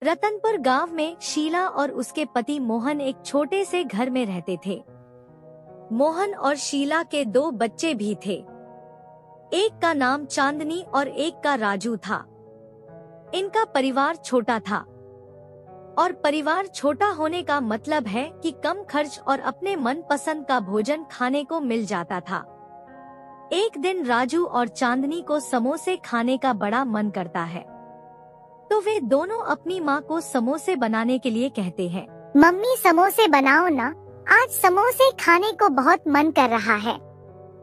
रतनपुर गांव में शीला और उसके पति मोहन एक छोटे से घर में रहते थे। मोहन और शीला के 2 बच्चे भी थे। एक का नाम चांदनी और एक का राजू था। इनका परिवार छोटा था और परिवार छोटा होने का मतलब है कि कम खर्च और अपने मनपसंद का भोजन खाने को मिल जाता था। एक दिन राजू और चांदनी को समोसे खाने का बड़ा मन करता है, तो वे दोनों अपनी माँ को समोसे बनाने के लिए कहते हैं। मम्मी समोसे बनाओ ना, आज समोसे खाने को बहुत मन कर रहा है।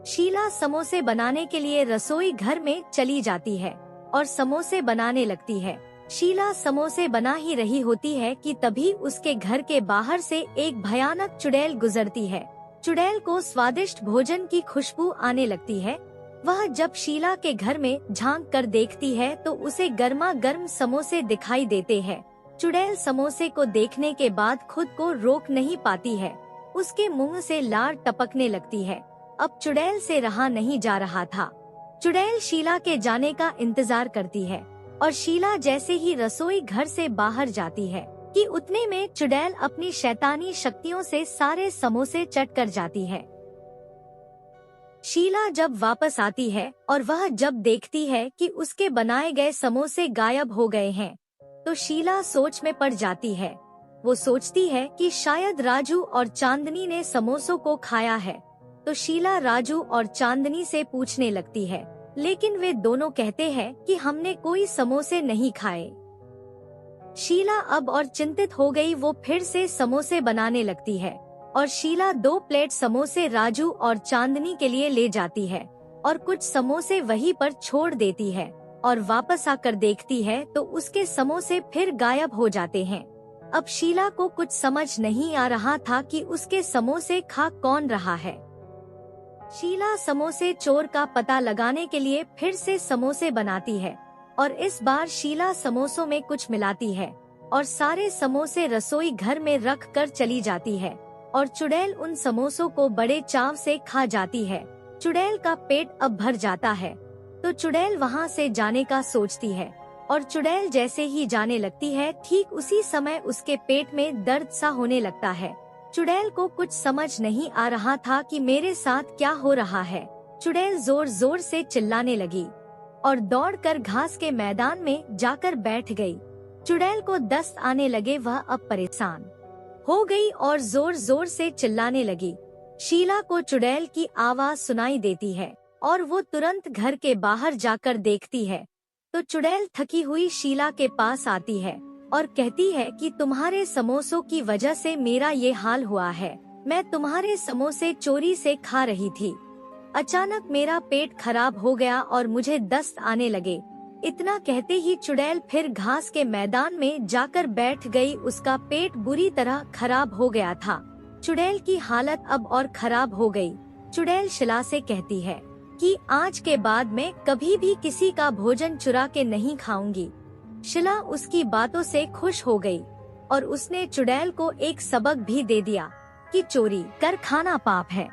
शीला समोसे बनाने के लिए रसोई घर में चली जाती है और समोसे बनाने लगती है। शीला समोसे बना ही रही होती है कि तभी उसके घर के बाहर से एक भयानक चुड़ैल गुजरती है। चुड़ैल को स्वादिष्ट भोजन की खुशबू आने लगती है। वह जब शीला के घर में झांक कर देखती है तो उसे गर्मा गर्म समोसे दिखाई देते हैं। चुड़ैल समोसे को देखने के बाद खुद को रोक नहीं पाती है। उसके मुंह से लार टपकने लगती है। अब चुड़ैल से रहा नहीं जा रहा था। चुड़ैल शीला के जाने का इंतजार करती है और शीला जैसे ही रसोई घर से बाहर जाती है कि उतने में चुड़ैल अपनी शैतानी शक्तियों से सारे समोसे चट कर जाती है। शीला जब वापस आती है और वह जब देखती है कि उसके बनाए गए समोसे गायब हो गए हैं, तो शीला सोच में पड़ जाती है। वो सोचती है कि शायद राजू और चांदनी ने समोसों को खाया है। तो शीला राजू और चांदनी से पूछने लगती है, लेकिन वे दोनों कहते हैं कि हमने कोई समोसे नहीं खाए। शीला अब और चिंतित हो गई। वो फिर से समोसे बनाने लगती है और शीला 2 प्लेट समोसे राजू और चांदनी के लिए ले जाती है और कुछ समोसे वहीं पर छोड़ देती है और वापस आकर देखती है तो उसके समोसे फिर गायब हो जाते हैं। अब शीला को कुछ समझ नहीं आ रहा था कि उसके समोसे खा कौन रहा है। शीला समोसे चोर का पता लगाने के लिए फिर से समोसे बनाती है और इस बार शीला समोसों में कुछ मिलाती है और सारे समोसे रसोई घर में रख कर चली जाती है और चुड़ैल उन समोसों को बड़े चाव से खा जाती है। चुड़ैल का पेट अब भर जाता है तो चुड़ैल वहाँ से जाने का सोचती है और चुड़ैल जैसे ही जाने लगती है ठीक उसी समय उसके पेट में दर्द सा होने लगता है। चुड़ैल को कुछ समझ नहीं आ रहा था कि मेरे साथ क्या हो रहा है। चुड़ैल जोर जोर से चिल्लाने लगी और दौड़कर घास के मैदान में जाकर बैठ गई। चुड़ैल को दस्त आने लगे। वह अब परेशान हो गई और जोर जोर से चिल्लाने लगी। शीला को चुड़ैल की आवाज सुनाई देती है और वो तुरंत घर के बाहर जाकर देखती है तो चुड़ैल थकी हुई शीला के पास आती है और कहती है कि तुम्हारे समोसों की वजह से मेरा ये हाल हुआ है। मैं तुम्हारे समोसे चोरी से खा रही थी। अचानक मेरा पेट खराब हो गया और मुझे दस्त आने लगे। इतना कहते ही चुड़ैल फिर घास के मैदान में जाकर बैठ गई। उसका पेट बुरी तरह खराब हो गया था। चुड़ैल की हालत अब और खराब हो गई। चुड़ैल शीला से कहती है कि आज के बाद मैं कभी भी किसी का भोजन चुरा के नहीं खाऊंगी। शीला उसकी बातों से खुश हो गई और उसने चुड़ैल को एक सबक भी दे दिया कि चोरी कर खाना पाप है।